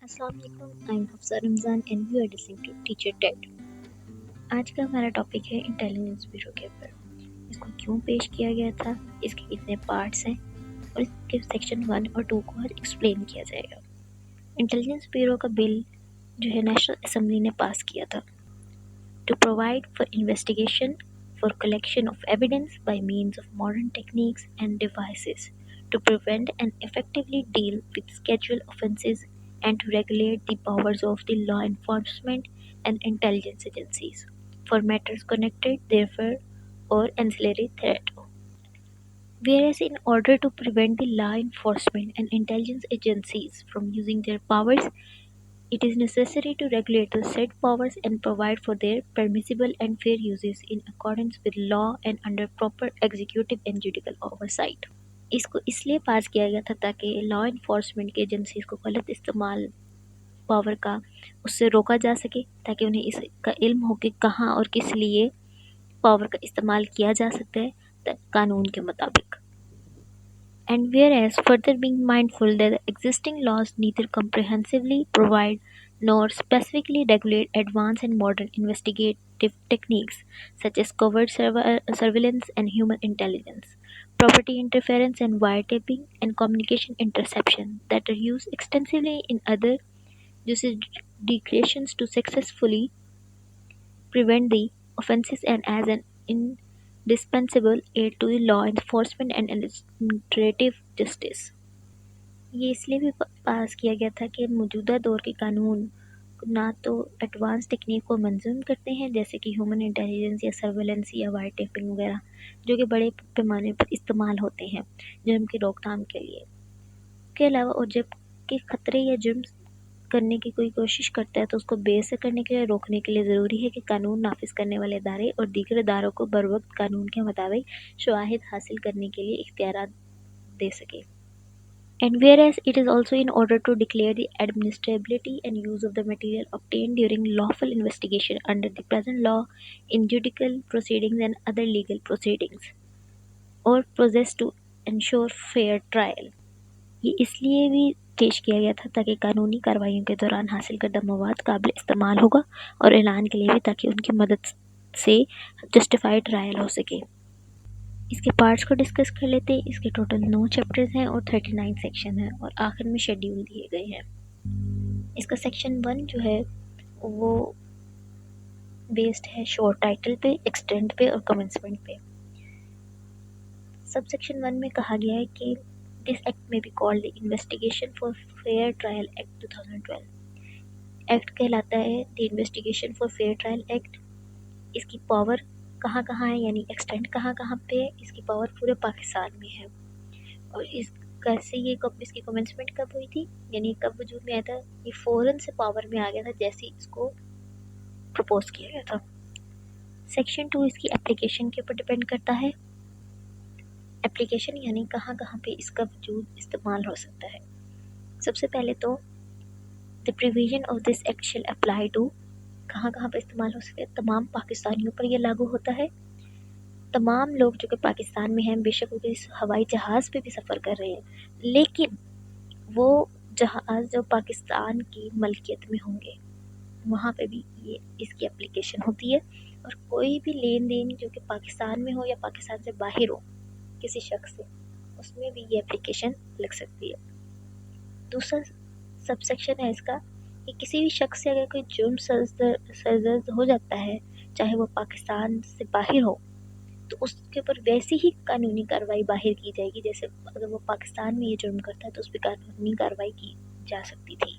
अस्सलाम वालेकुम, I am Hafsa Ramzan and you are listening to teacher Ted. आज का हमारा टॉपिक है इंटेलिजेंस ब्यूरो के ऊपर। इसको क्यों पेश किया गया था, इसके कितने पार्ट्स हैं और इसके सेक्शन 1 और 2 को आज एक्सप्लेन किया जाएगा। इंटेलिजेंस ब्यूरो का बिल जो है नेशनल असेंबली ने पास किया था to provide for investigation, for collection of evidence by means of modern techniques and devices, to prevent and effectively deal with scheduled offenses, and to regulate the powers of the law enforcement and intelligence agencies for matters connected therefore or ancillary thereto. Whereas, in order to prevent the law enforcement and intelligence agencies from using their powers, it is necessary to regulate the said powers and provide for their permissible and fair uses in accordance with law and under proper executive and judicial oversight. इसको इसलिए पास किया गया था ताकि law enforcement की agencies को गलत इस्तेमाल पावर का उससे रोका जा सके, ताकि उन्हें इसका इल्म हो कि कहाँ और किस लिए पावर का इस्तेमाल किया जा सकता है कानून के मुताबिक. And whereas further being mindful that the existing laws neither comprehensively provide nor specifically regulate advanced and modern investigative techniques such as covert surveillance and human intelligence, property interference and wiretapping, and communication interception that are used extensively in other jurisdictions to successfully prevent the offences and as an indispensable aid to the law enforcement and administrative justice. ये इसलिए भी पास किया गया था कि मौजूदा दौर के कानून ना तो एडवांस टेक्निक को मंजूर करते हैं जैसे कि ह्यूमन इंटेलिजेंस या सर्वेलेंस या वायर टेपिंग वगैरह, जो कि बड़े पैमाने पर इस्तेमाल होते हैं जुर्म की रोकथाम के लिए के अलावा, और जब के खतरे या जुर्म करने की कोई कोशिश करता है तो उसको बेअसर करने के लिए रोकने के लिए ज़रूरी है कि कानून नाफिज करने वाले इदारे और दीगर इदारों को बर वक्त कानून के मुताबिक शवाहिद हासिल करने के लिए इख्तियारात दे सके. And whereas it is also in order to declare the administrability and use of the material obtained during lawful investigation under the present law in judicial proceedings and other legal proceedings, or process to ensure fair trial. ये इसलिए भी पेश किया गया था ताकि कानूनी कार्रवाइयों के दौरान हासिल करदा मवाद काबिल इस्तेमाल होगा और ऐलान के लिए भी ताकि उनकी मदद से जस्टिफाइड ट्रायल हो सके. इसके पार्ट्स को डिस्कस कर लेते हैं. इसके टोटल 9 चैप्टर्स हैं और 39 सेक्शन हैं और आखिर में शेड्यूल दिए गए हैं. इसका सेक्शन 1 जो है वो बेस्ड है शॉर्ट टाइटल पे, एक्सटेंट पे और कमेंसमेंट पे. सब सेक्शन 1 में कहा गया है कि दिस एक्ट में be called the investigation for fair trial act 2012. Act कहलाता है the investigation for fair trial act. इसकी पावर कहाँ कहाँ है, यानी एक्सटेंट कहाँ कहाँ पे है. इसकी पावर पूरे पाकिस्तान में है. और इस कैसे ये कब इसकी कमेंसमेंट कब हुई थी, यानी कब वजूद में आया था, ये फ़ौरन से पावर में आ गया था जैसे इसको प्रपोज किया गया था. सेक्शन 2 इसकी एप्लीकेशन के ऊपर डिपेंड करता है. एप्लीकेशन यानी कहाँ कहाँ पे इसका वजूद इस्तेमाल हो सकता है. सबसे पहले तो the provision of this act shall apply to, कहाँ कहाँ पे इस्तेमाल हो सकता है, तमाम पाकिस्तानियों पर यह लागू होता है. तमाम लोग जो कि पाकिस्तान में हैं, बेशक वो किसी हवाई जहाज़ पे भी सफ़र कर रहे हैं, लेकिन वो जहाज़ जो पाकिस्तान की मलकियत में होंगे वहाँ पे भी ये इसकी एप्लीकेशन होती है. और कोई भी लेन देन जो कि पाकिस्तान में हो या पाकिस्तान से बाहर हो किसी शख्स से, उसमें भी ये एप्लीकेशन लग सकती है. दूसरा सब सेक्शन है इसका कि किसी भी शख्स से अगर कोई जुर्म सरजद हो जाता है, चाहे वो पाकिस्तान से बाहर हो, तो उसके ऊपर वैसी ही कानूनी कार्रवाई बाहर की जाएगी जैसे अगर वो पाकिस्तान में ये जुर्म करता है तो उस पर कानूनी कार्रवाई की जा सकती थी.